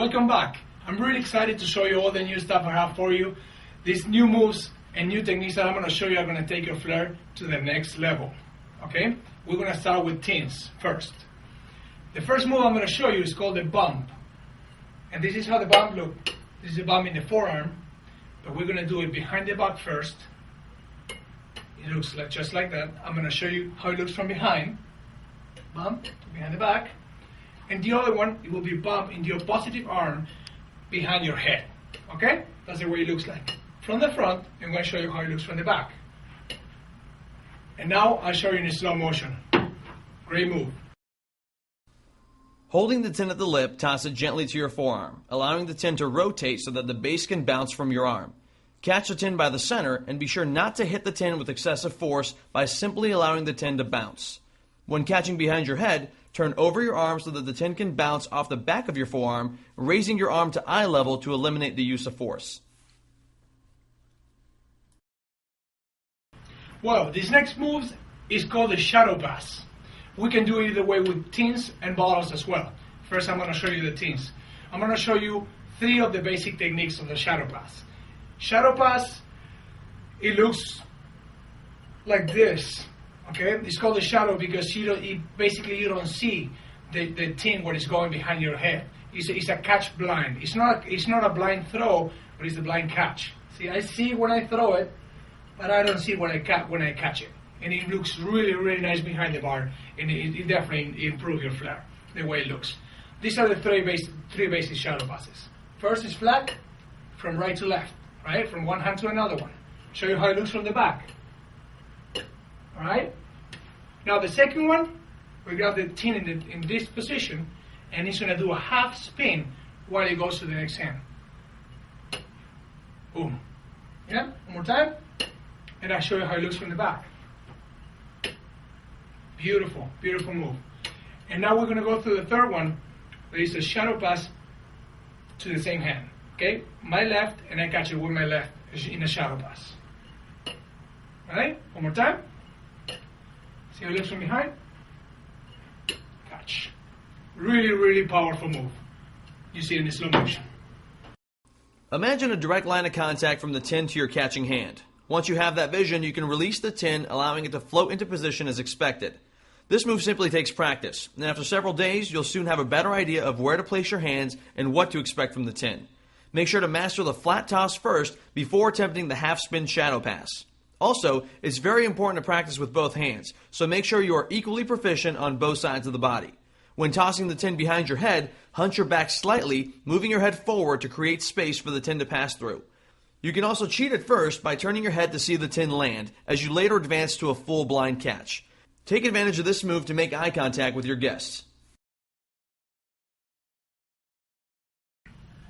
Welcome back. I'm really excited to show you all the new stuff I have for you. These new moves and new techniques that I'm going to show you are going to take your flair to the next level. Okay? We're going to start with tins first. The first move I'm going to show you is called the bump. And this is how the bump looks. This is a bump in the forearm, but we're going to do it behind the back first. It looks like just like that. I'm going to show you how it looks from behind. Bump behind the back. And the other one, it will be bump in the opposite arm behind your head. Okay? That's the way it looks like. From the front, I'm going to show you how it looks from the back. And now I'll show you in slow motion. Great move. Holding the tin at the lip, toss it gently to your forearm, allowing the tin to rotate so that the base can bounce from your arm. Catch the tin by the center and be sure not to hit the tin with excessive force by simply allowing the tin to bounce. When catching behind your head, turn over your arm so that the tin can bounce off the back of your forearm, raising your arm to eye level to eliminate the use of force. Well, this next move is called the shadow pass. We can do it either way with tins and bottles as well. First, I'm going to show you the tins. I'm going to show you 3 of the basic techniques of the shadow pass. Shadow pass, it looks like this. Okay, it's called the shadow because you don't see the tin when it's going behind your head. It's a catch blind. It's not a blind throw, but it's a blind catch. See, I see when I throw it, but I don't see when I catch it. And it looks really, really nice behind the bar, and it definitely improves your flair, the way it looks. These are the three basic shadow passes. First is flat, from right to left, right? From one hand to another one. Show you how it looks from the back. Alright? Now the second one, we grab the tin in this position, and it's going to do a half spin while it goes to the next hand. Boom. Yeah? One more time. And I'll show you how it looks from the back. Beautiful, beautiful move. And now we're going to go through the third one, that is a shadow pass to the same hand. Okay? My left, and I catch it with my left in a shadow pass. Alright? One more time. See how it looks from behind? Catch. Really, really powerful move. You see it in slow motion. Imagine a direct line of contact from the tin to your catching hand. Once you have that vision, you can release the tin, allowing it to float into position as expected. This move simply takes practice, and after several days, you'll soon have a better idea of where to place your hands and what to expect from the tin. Make sure to master the flat toss first before attempting the half spin shadow pass. Also, it's very important to practice with both hands, so make sure you are equally proficient on both sides of the body. When tossing the tin behind your head, hunch your back slightly, moving your head forward to create space for the tin to pass through. You can also cheat at first by turning your head to see the tin land, as you later advance to a full blind catch. Take advantage of this move to make eye contact with your guests.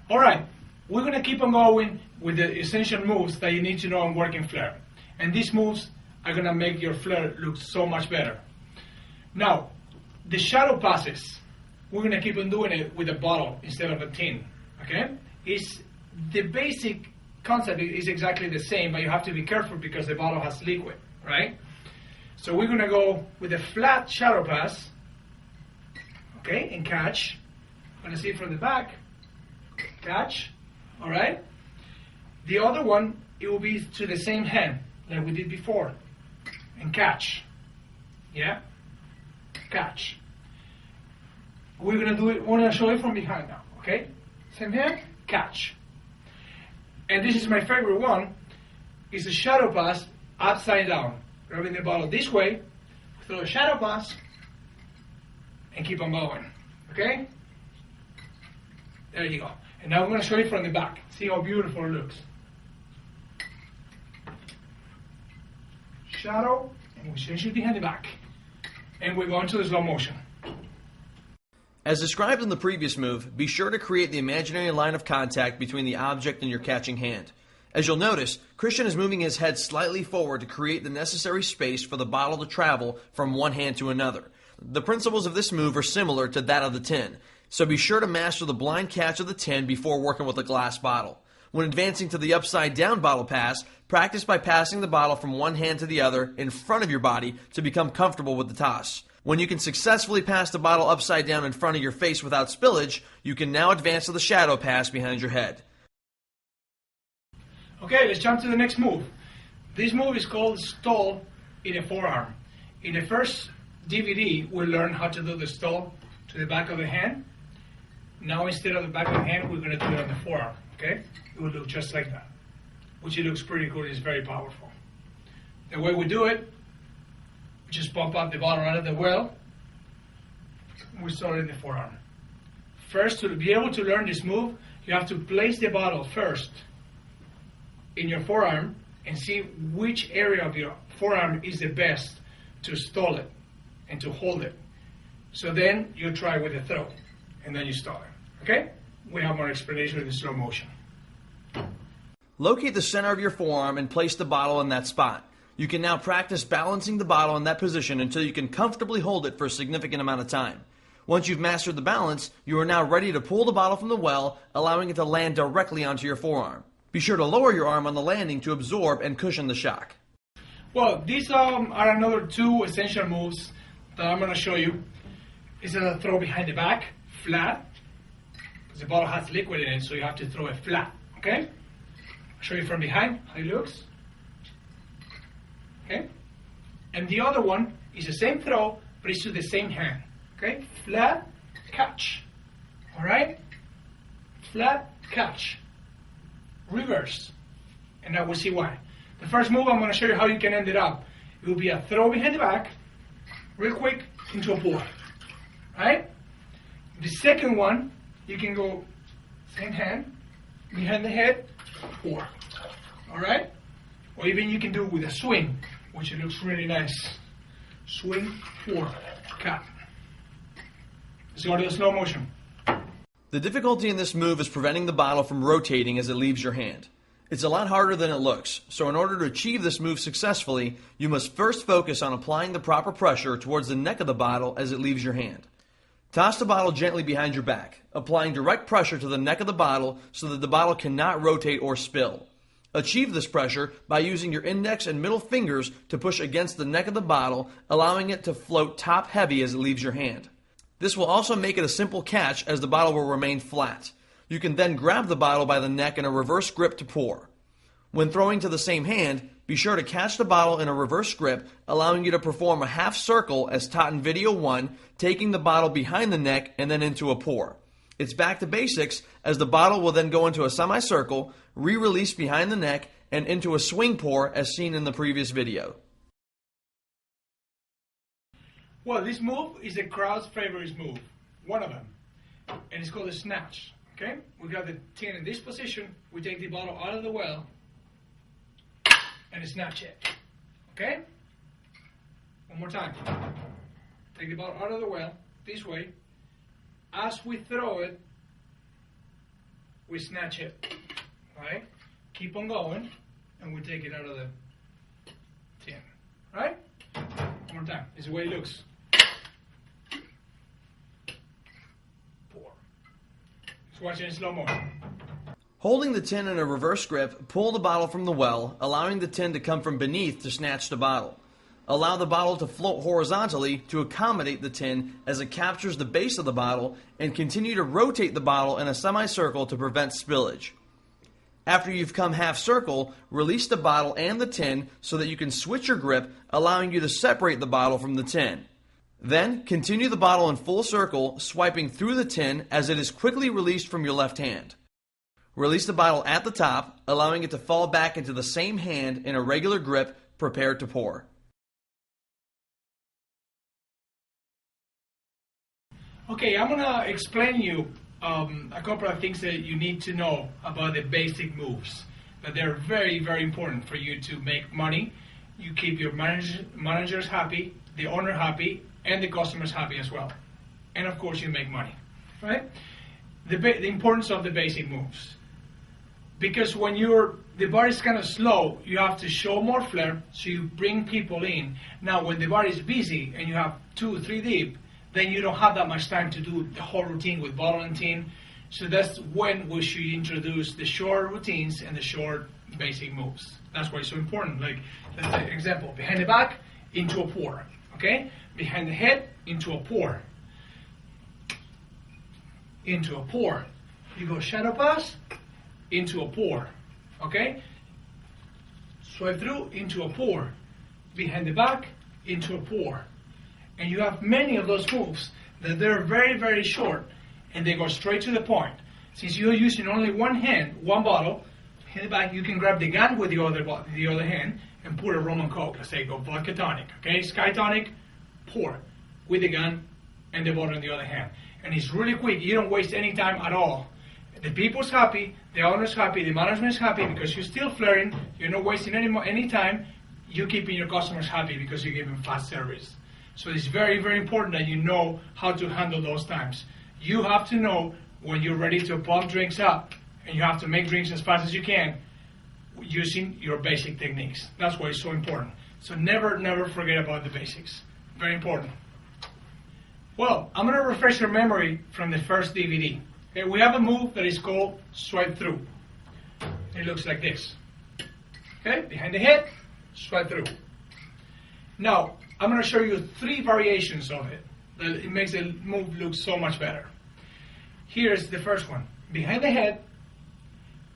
Alright, we're going to keep on going with the essential moves that you need to know on working flair. And these moves are going to make your flair look so much better. Now, the shadow passes, we're going to keep on doing it with a bottle instead of a tin. Okay? The basic concept is exactly the same, but you have to be careful because the bottle has liquid, right? So we're going to go with a flat shadow pass, okay, and catch. I'm going to see it from the back. Catch. All right? The other one, it will be to the same hand like we did before, and catch. Yeah? Catch. We're going to do it, we're going to show it from behind now, okay? Same hand, catch. And this is my favorite one, is a shadow pass upside down. Grabbing the bottle this way, throw a shadow pass, and keep on going, okay? There you go. And now I'm going to show you from the back. See how beautiful it looks. Shadow, and we change it behind the back. And we go into the slow motion. As described in the previous move, be sure to create the imaginary line of contact between the object and your catching hand. As you'll notice, Christian is moving his head slightly forward to create the necessary space for the bottle to travel from one hand to another. The principles of this move are similar to that of the tin, so be sure to master the blind catch of the tin before working with a glass bottle. When advancing to the upside down bottle pass, practice by passing the bottle from one hand to the other in front of your body to become comfortable with the toss. When you can successfully pass the bottle upside down in front of your face without spillage, you can now advance to the shadow pass behind your head. Okay, let's jump to the next move. This move is called stall in a forearm. In the first DVD, we learned how to do the stall to the back of the hand. Now instead of the back of the hand, we're going to do it on the forearm, okay? It will look just like that, which it looks pretty cool. It's very powerful. The way we do it, we just pump up the bottle out of the well. We start in the forearm. First, to be able to learn this move, you have to place the bottle first in your forearm and see which area of your forearm is the best to stall it and to hold it. So then you try with the throw, and then you stall it. Okay? We have more explanation in slow motion. Locate the center of your forearm and place the bottle in that spot. You can now practice balancing the bottle in that position until you can comfortably hold it for a significant amount of time. Once you've mastered the balance, you are now ready to pull the bottle from the well, allowing it to land directly onto your forearm. Be sure to lower your arm on the landing to absorb and cushion the shock. Well, these are another two essential moves that I'm going to show you. This is a throw behind the back, flat, because the bottle has liquid in it, so you have to throw it flat, okay? I'll show you from behind how it looks. Okay? And the other one is the same throw, but it's to the same hand. Okay? Flat, catch. Alright? Flat, catch. Reverse. And now we'll see why. The first move, I'm going to show you how you can end it up. It will be a throw behind the back, real quick, into a pour. Right? The second one, you can go same hand, behind the head, pour. Alright? Or even you can do it with a swing, which it looks really nice. Swing, pour, cut. Let's go to the slow motion. The difficulty in this move is preventing the bottle from rotating as it leaves your hand. It's a lot harder than it looks, so in order to achieve this move successfully, you must first focus on applying the proper pressure towards the neck of the bottle as it leaves your hand. Toss the bottle gently behind your back, applying direct pressure to the neck of the bottle so that the bottle cannot rotate or spill. Achieve this pressure by using your index and middle fingers to push against the neck of the bottle, allowing it to float top heavy as it leaves your hand. This will also make it a simple catch as the bottle will remain flat. You can then grab the bottle by the neck in a reverse grip to pour. When throwing to the same hand, be sure to catch the bottle in a reverse grip, allowing you to perform a half circle as taught in video 1, taking the bottle behind the neck and then into a pour. It's back to basics as the bottle will then go into a semicircle, re-release behind the neck, and into a swing pour as seen in the previous video. Well, this move is the crowd's favorite move, one of them, and it's called a snatch. Okay, we got the tin in this position, we take the bottle out of the well, and snatch it. Okay? One more time. Take the bottle out of the well, this way. As we throw it, we snatch it. Right? Keep on going, and we take it out of the tin. Right? One more time. This is the way it looks. Pour. Let's watch it in slow motion. Holding the tin in a reverse grip, pull the bottle from the well, allowing the tin to come from beneath to snatch the bottle. Allow the bottle to float horizontally to accommodate the tin as it captures the base of the bottle, and continue to rotate the bottle in a semicircle to prevent spillage. After you've come half circle, release the bottle and the tin so that you can switch your grip, allowing you to separate the bottle from the tin. Then, continue the bottle in full circle, swiping through the tin as it is quickly released from your left hand. Release the bottle at the top, allowing it to fall back into the same hand in a regular grip, prepared to pour. Okay, I'm going to explain you a couple of things that you need to know about the basic moves. That they're very, very important for you to make money. You keep your managers happy, the owner happy, and the customers happy as well. And of course, you make money, right? The importance of the basic moves. Because when the bar is kind of slow, you have to show more flair, so you bring people in. Now, when the bar is busy and you have 2 or 3 deep, then you don't have that much time to do the whole routine with bottle and tin. So that's when we should introduce the short routines and the short basic moves. That's why it's so important. Like, let's say, example, behind the back, into a pour. Okay? Behind the head, into a pour. Into a pour. You go shadow pass, into a pour. Okay? Swipe through, into a pour. Behind the back, into a pour. And you have many of those moves that they're very, very short and they go straight to the point. Since you're using only one hand, one bottle, in the back you can grab the gun with the other hand and pour a rum and coke. Let's say go vodka tonic, okay? Sky tonic, pour with the gun and the bottle in the other hand. And it's really quick. You don't waste any time at all. The people's happy, the owner's happy, the management's happy because you're still flaring. You're not wasting any time. You're keeping your customers happy because you give them fast service. So it's very, very important that you know how to handle those times. You have to know when you're ready to pump drinks up, and you have to make drinks as fast as you can using your basic techniques. That's why it's so important. So never, never forget about the basics. Very important. Well, I'm going to refresh your memory from the first DVD. Okay, we have a move that is called swipe through. It looks like this. Okay, behind the head, swipe through. Now, I'm going to show you 3 variations of it. It makes the move look so much better. Here's the first one. Behind the head,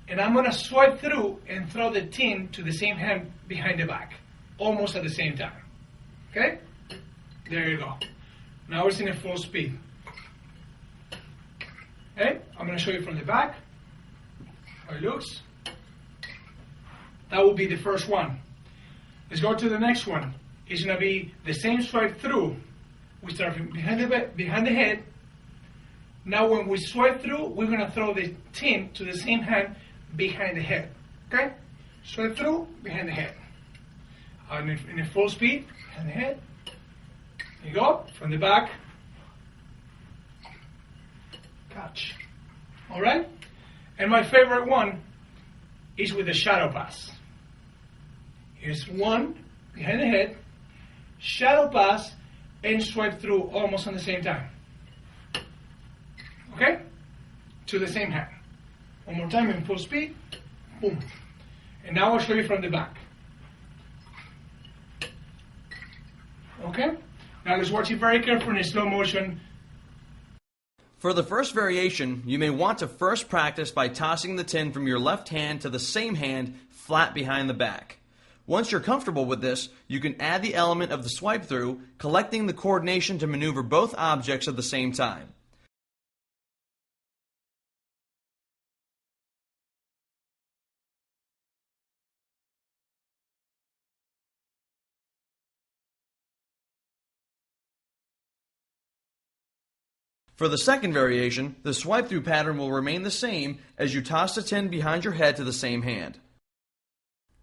and I'm going to swipe through and throw the tin to the same hand behind the back. Almost at the same time. Okay? There you go. Now it's in a full speed. Okay? I'm going to show you from the back how it looks. That will be the first one. Let's go to the next one. It's going to be the same swipe through. We start from behind the head. Now when we swipe through, we're going to throw the tin to the same hand behind the head. Okay? Swipe through, behind the head. In a full speed, behind the head. There you go. From the back. Catch. Alright? And my favorite one is with the shadow pass. Here's one behind the head, shadow pass, and swipe through almost on the same time. Okay? To the same hand. One more time in full speed. Boom. And now I'll show you from the back. Okay? Now let's watch it very carefully in slow motion. For the first variation, you may want to first practice by tossing the tin from your left hand to the same hand flat behind the back. Once you're comfortable with this, you can add the element of the swipe through, collecting the coordination to maneuver both objects at the same time. For the second variation, the swipe through pattern will remain the same as you toss the tin behind your head to the same hand.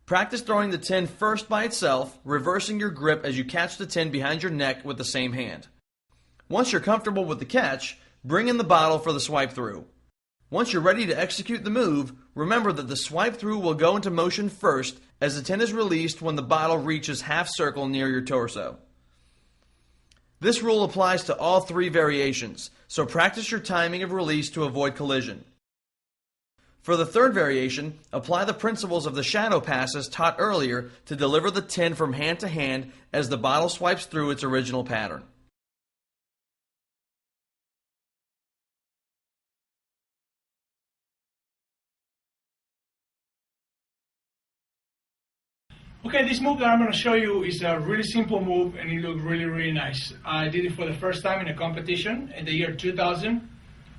Practice throwing the tin first by itself, reversing your grip as you catch the tin behind your neck with the same hand. Once you're comfortable with the catch, bring in the bottle for the swipe through. Once you're ready to execute the move, remember that the swipe through will go into motion first as the tin is released when the bottle reaches half circle near your torso. This rule applies to all 3 variations, so practice your timing of release to avoid collision. For the third variation, apply the principles of the shadow passes taught earlier to deliver the tin from hand to hand as the bottle swipes through its original pattern. Okay, this move that I'm going to show you is a really simple move and it looks really, really nice. I did it for the first time in a competition in the year 2000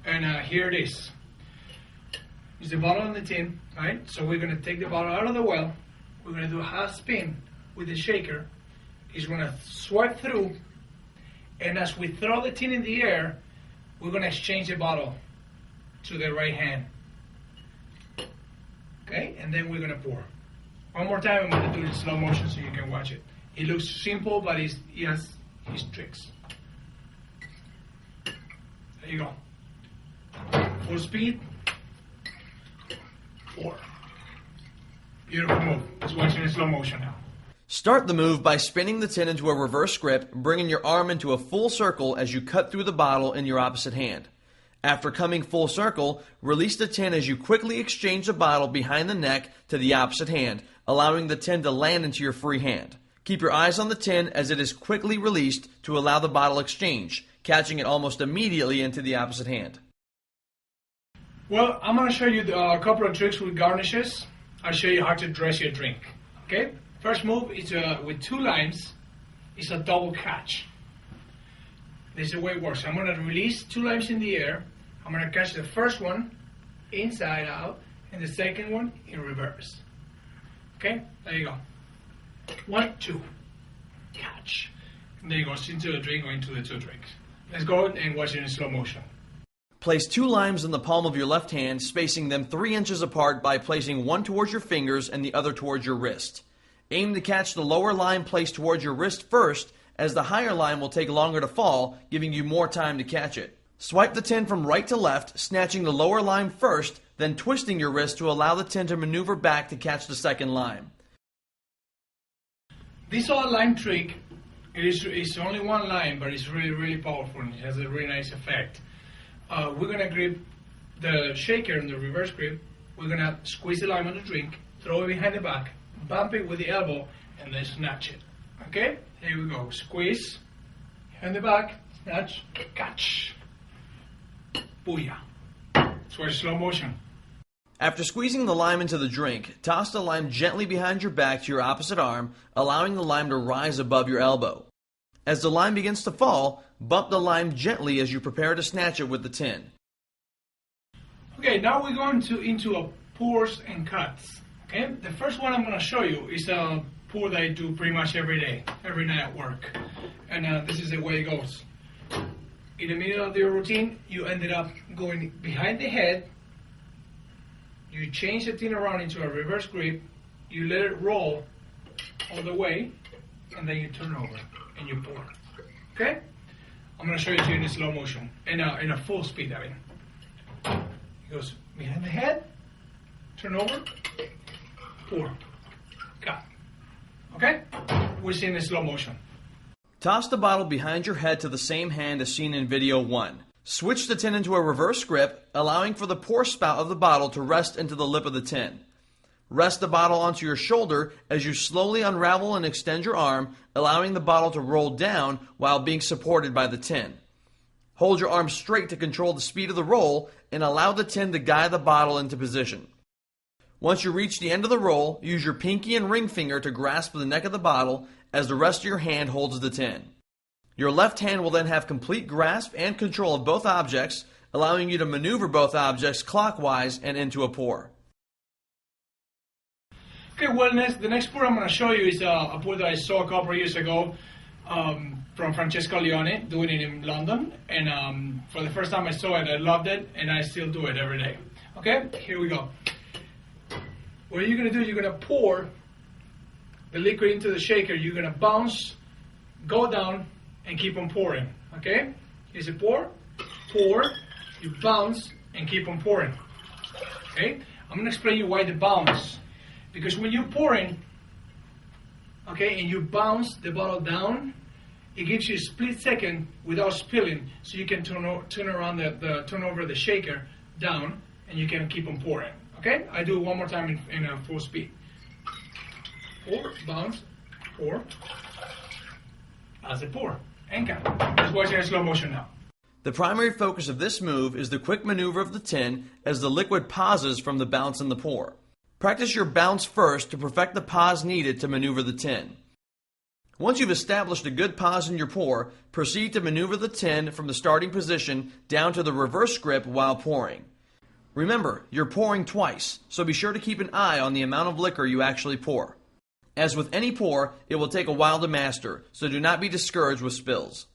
and here it is. It's the bottle and the tin, right? So we're going to take the bottle out of the well. We're going to do a half spin with the shaker. It's going to swipe through and as we throw the tin in the air, we're going to exchange the bottle to the right hand. Okay, and then we're going to pour. One more time, I'm going to do it in slow motion so you can watch it. It looks simple, but it has his tricks. There you go. Full speed. 4. Beautiful move. Let's watch it in slow motion now. Start the move by spinning the tin into a reverse grip, bringing your arm into a full circle as you cut through the bottle in your opposite hand. After coming full circle, release the tin as you quickly exchange the bottle behind the neck to the opposite hand, allowing the tin to land into your free hand. Keep your eyes on the tin as it is quickly released to allow the bottle exchange, catching it almost immediately into the opposite hand. Well, I'm going to show you a couple of tricks with garnishes. I'll show you how to dress your drink. Okay? First move is with 2 limes. It's a double catch. This is the way it works. I'm going to release 2 limes in the air. I'm going to catch the first one inside out and the second one in reverse. Okay? There you go. 1, 2. Catch. And there you go. Into the drink or into the 2 drinks. Let's go and watch it in slow motion. Place 2 limes in the palm of your left hand, spacing them 3 inches apart by placing one towards your fingers and the other towards your wrist. Aim to catch the lower lime placed towards your wrist first, as the higher lime will take longer to fall, giving you more time to catch it. Swipe the tin from right to left, snatching the lower lime first, then twisting your wrist to allow the tin to maneuver back to catch the second lime. This whole lime trick, it's only 1 lime, but it's really, really powerful and it has a really nice effect. We're going to grip the shaker in the reverse grip. We're going to squeeze the lime on the drink, throw it behind the back, bump it with the elbow, and then snatch it. Okay? Here we go. Squeeze, behind the back, snatch, catch. Booyah. It's very slow motion. After squeezing the lime into the drink, toss the lime gently behind your back to your opposite arm, allowing the lime to rise above your elbow. As the lime begins to fall, bump the lime gently as you prepare to snatch it with the tin. Okay, now we're going into pours and cuts. Okay, the first one I'm going to show you is a pour that I do pretty much every day, every night at work. And this is the way it goes. In the middle of your routine, you ended up going behind the head. You change the tin around into a reverse grip. You let it roll all the way, and then you turn over and you pour. Okay? I'm going to show it to you in slow motion, in a full speed. I mean, it goes behind the head, turn over, pour, cut. Okay? We're seeing in slow motion. Toss the bottle behind your head to the same hand as seen in video 1. Switch the tin into a reverse grip, allowing for the pour spout of the bottle to rest into the lip of the tin. Rest the bottle onto your shoulder as you slowly unravel and extend your arm, allowing the bottle to roll down while being supported by the tin. Hold your arm straight to control the speed of the roll and allow the tin to guide the bottle into position. Once you reach the end of the roll, use your pinky and ring finger to grasp the neck of the bottle as the rest of your hand holds the tin. Your left hand will then have complete grasp and control of both objects, allowing you to maneuver both objects clockwise and into a pour. Okay, well, the next pour I'm going to show you is a pour that I saw a couple of years ago from Francesco Leone, doing it in London. And for the first time I saw it, I loved it, and I still do it every day. Okay, here we go. What you're going to do, you're going to pour the liquid into the shaker. You're going to bounce, go down, and keep on pouring. Okay? Here's a pour, you bounce, and keep on pouring. Okay? I'm going to explain you why the bounce. Because when you're pouring, okay, and you bounce the bottle down, it gives you a split second without spilling, so you can turn over the shaker down, and you can keep on pouring. Okay? I do it one more time in a full speed. Pour, bounce, pour, as a pour, and cut. Let's watch it in slow motion now. The primary focus of this move is the quick maneuver of the tin as the liquid pauses from the bounce and the pour. Practice your bounce first to perfect the pause needed to maneuver the tin. Once you've established a good pause in your pour, proceed to maneuver the tin from the starting position down to the reverse grip while pouring. Remember, you're pouring twice, so be sure to keep an eye on the amount of liquor you actually pour. As with any pour, it will take a while to master, so do not be discouraged with spills.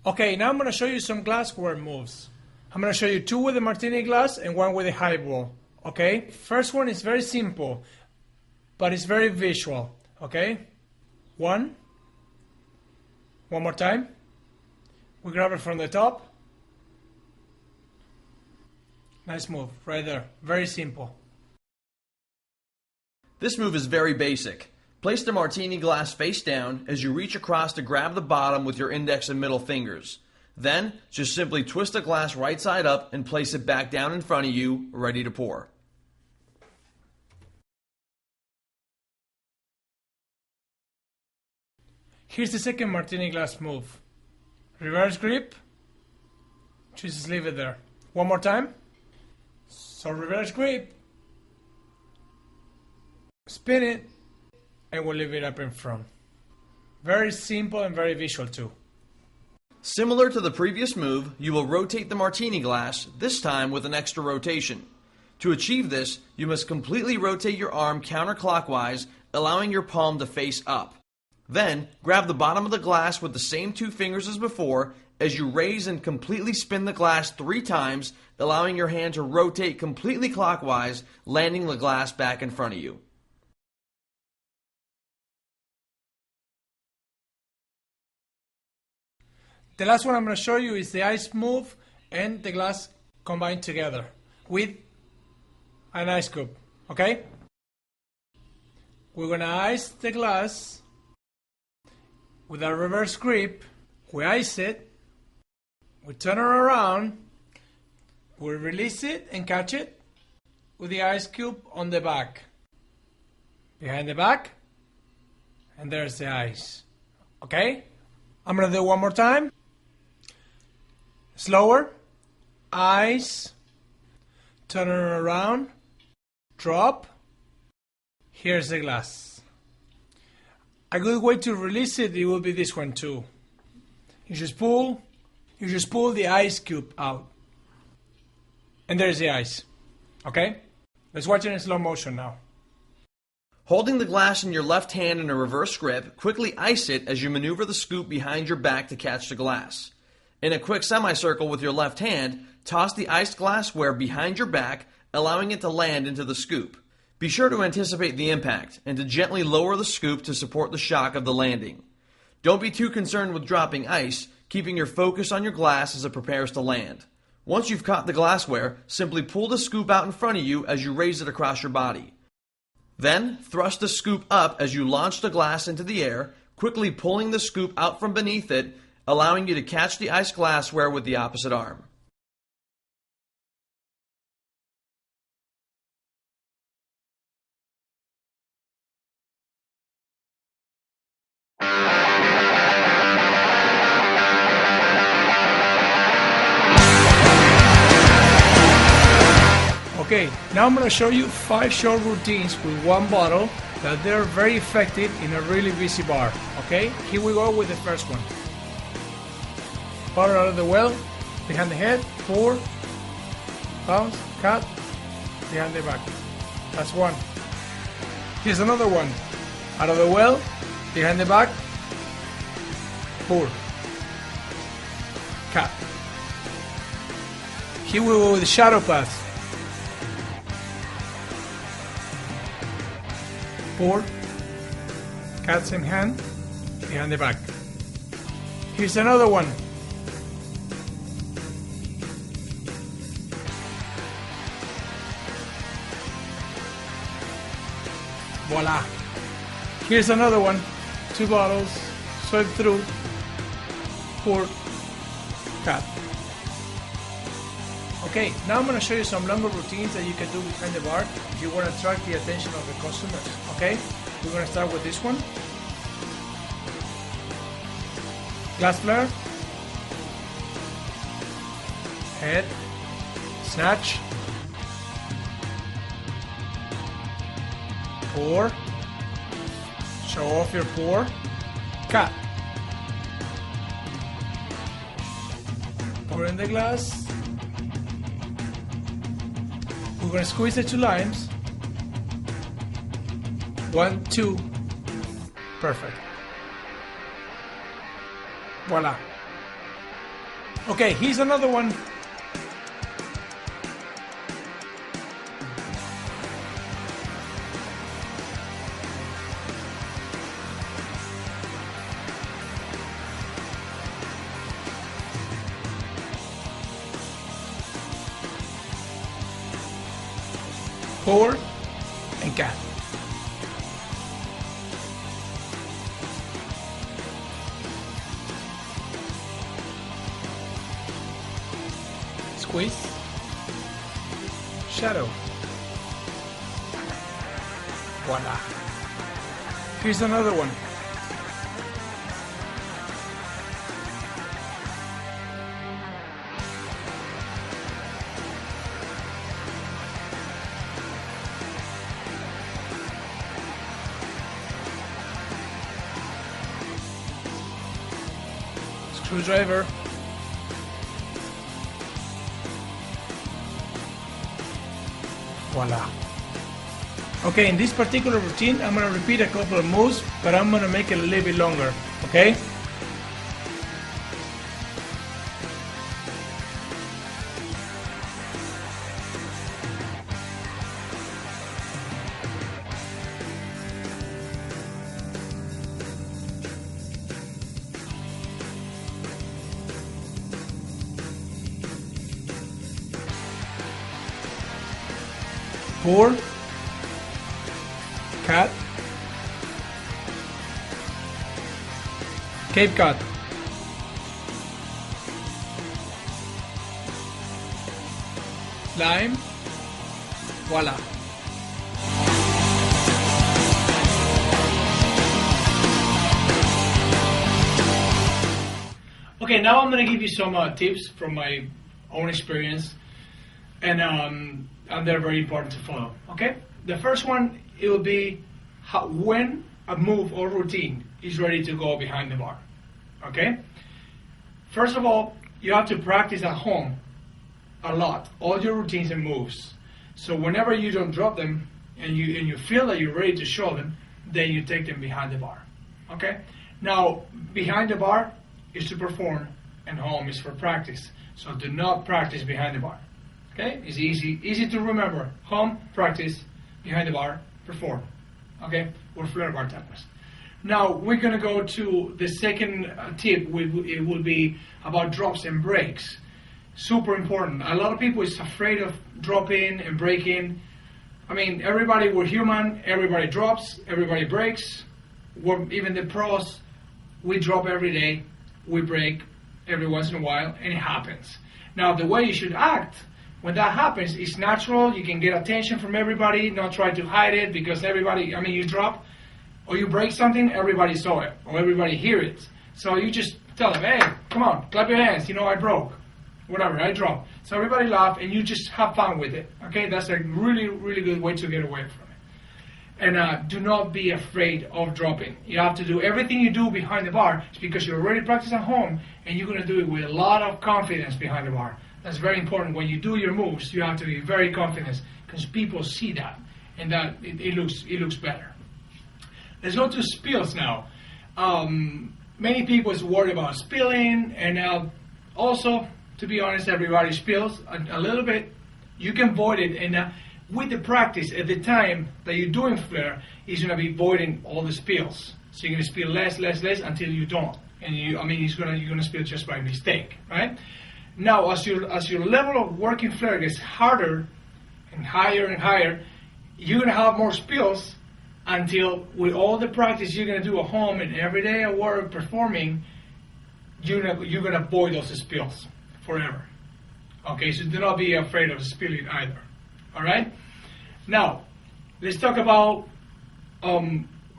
Okay, now I'm going to show you some glassware moves. I'm going to show you 2 with a martini glass and 1 with a highball. Okay? First one is very simple, but it's very visual. Okay? 1. One more time. We grab it from the top. Nice move, right there. Very simple. This move is very basic. Place the martini glass face down as you reach across to grab the bottom with your index and middle fingers. Then, just simply twist the glass right side up and place it back down in front of you, ready to pour. Here's the second martini glass move. Reverse grip. Just leave it there. One more time. So reverse grip. Spin it. And we'll leave it up in front. Very simple and very visual too. Similar to the previous move, you will rotate the martini glass, this time with an extra rotation. To achieve this, you must completely rotate your arm counterclockwise, allowing your palm to face up. Then, grab the bottom of the glass with the same 2 fingers as before, as you raise and completely spin the glass 3 times, allowing your hand to rotate completely clockwise, landing the glass back in front of you. The last one I'm going to show you is the ice move and the glass combined together with an ice cube. Okay? We're going to ice the glass with a reverse grip. We ice it. We turn it around. We release it and catch it with the ice cube on the back. Behind the back. And there's the ice. Okay? I'm going to do it one more time. Slower, ice, turn it around, drop, here's the glass. A good way to release it, it will be this one too. You just pull the ice cube out. And there's the ice. Okay? Let's watch it in slow motion now. Holding the glass in your left hand in a reverse grip, quickly ice it as you maneuver the scoop behind your back to catch the glass. In a quick semicircle with your left hand, toss the iced glassware behind your back, allowing it to land into the scoop. Be sure to anticipate the impact and to gently lower the scoop to support the shock of the landing. Don't be too concerned with dropping ice, keeping your focus on your glass as it prepares to land. Once you've caught the glassware, simply pull the scoop out in front of you as you raise it across your body. Then, thrust the scoop up as you launch the glass into the air, quickly pulling the scoop out from beneath it, allowing you to catch the iced glassware with the opposite arm. Okay, now I'm going to show you 5 short routines with one bottle that they're very effective in a really busy bar. Okay, here we go with the first one. Bottle out of the well, behind the head, pour, bounce, cut, behind the back. That's one. Here's another one. Out of the well, behind the back, pour, cut. Here we go with the shadow pass. Pour, cut same hand, behind the back. Here's another one. Voila. Here's another one. 2 bottles, swipe through, pour, cut. Okay, now I'm going to show you some longer routines that you can do behind the bar if you want to attract the attention of the customers. Okay, we're going to start with this one. Glass flare, head, snatch, pour, show off your pour, cut. Pour in the glass. We're going to squeeze the 2 limes. 1, 2. Perfect. Voila. Okay, here's another one. Pour and cut. squeeze, shadow. Voila. Here's another one. Screwdriver. Voila. Okay, in this particular routine, I'm going to repeat a couple of moves, but I'm going to make it a little bit longer, okay? Four. Cat, Cape Cod, Lime, voila. Okay, now I'm going to give you some tips from my own experience, and they're very important to follow. Okay, the first one, it will be when a move or routine is ready to go behind the bar. Okay? First of all, you have to practice at home a lot, all your routines and moves. So whenever you don't drop them and you feel that you're ready to show them, then you take them behind the bar. Okay? Now, behind the bar is to perform and home is for practice. So do not practice behind the bar. Okay? It's easy to remember. Home, practice, behind the bar, perform. Okay? Or Flair bar techniques. Now we're going to go to the second tip. It will be about drops and breaks. Super important. A lot of people is afraid of dropping and breaking. I mean, we're human. Everybody drops. Everybody breaks. Even the pros, we drop every day. We break every once in a while, and it happens. Now the way you should act when that happens, it's natural. You can get attention from everybody, not try to hide it, because everybody, you drop or you break something, everybody saw it or everybody hear it. So you just tell them, hey, come on, clap your hands, I broke. Whatever, I dropped. So everybody laugh and you just have fun with it. Okay, that's a really, really good way to get away from it. And do not be afraid of dropping. You have to do everything you do behind the bar. It's because you already practice at home and you're going to do it with a lot of confidence behind the bar. That's very important. When you do your moves, you have to be very confident because people see that and that it looks better. Let's go to spills now. Many people is worried about spilling, and now also, to be honest, everybody spills a little bit. You can avoid it, and with the practice at the time that you're doing Flair, is going to be avoiding all the spills. So you're going to spill less until you don't, and you're going to spill just by mistake, right? Now, as your level of working Flair gets harder and higher, you're going to have more spills until with all the practice you're going to do at home and every day at work performing, you're going to avoid those spills forever. Okay, so do not be afraid of spilling either. All right? Now, let's talk about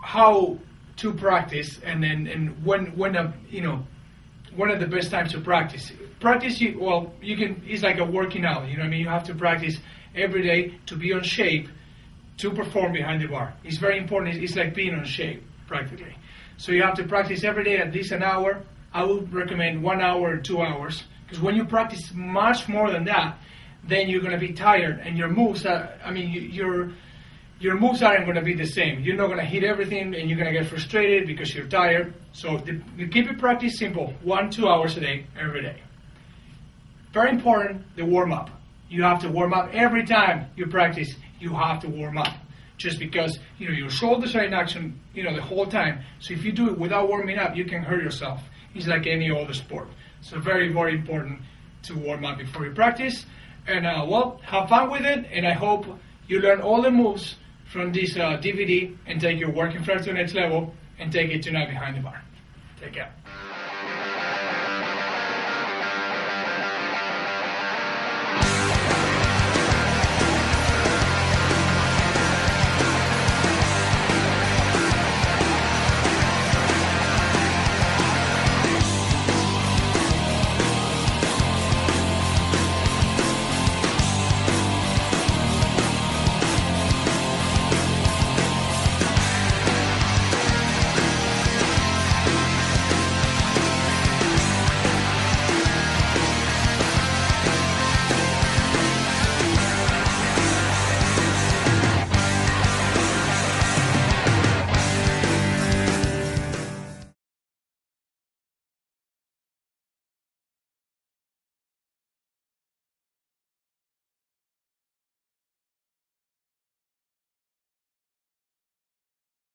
how to practice and when are the best times to practice. It's like a working out. You have to practice every day to be on shape to perform behind the bar. It's very important. It's like being on shape, practically. So you have to practice every day at least an hour. I would recommend 1 hour or 2 hours, because when you practice much more than that, then you're going to be tired, and your moves your moves aren't going to be the same. You're not going to hit everything, and you're going to get frustrated because you're tired. So you keep your practice simple, 1-2 hours a day, every day. Very important, the warm-up. You have to warm up every time you practice. You have to warm up, just because your shoulders are in action the whole time. So if you do it without warming up, you can hurt yourself. It's like any other sport. So very, very important to warm up before you practice. And have fun with it. And I hope you learn all the moves from this DVD and take your working Flair to the next level and take it tonight behind the bar. Take care.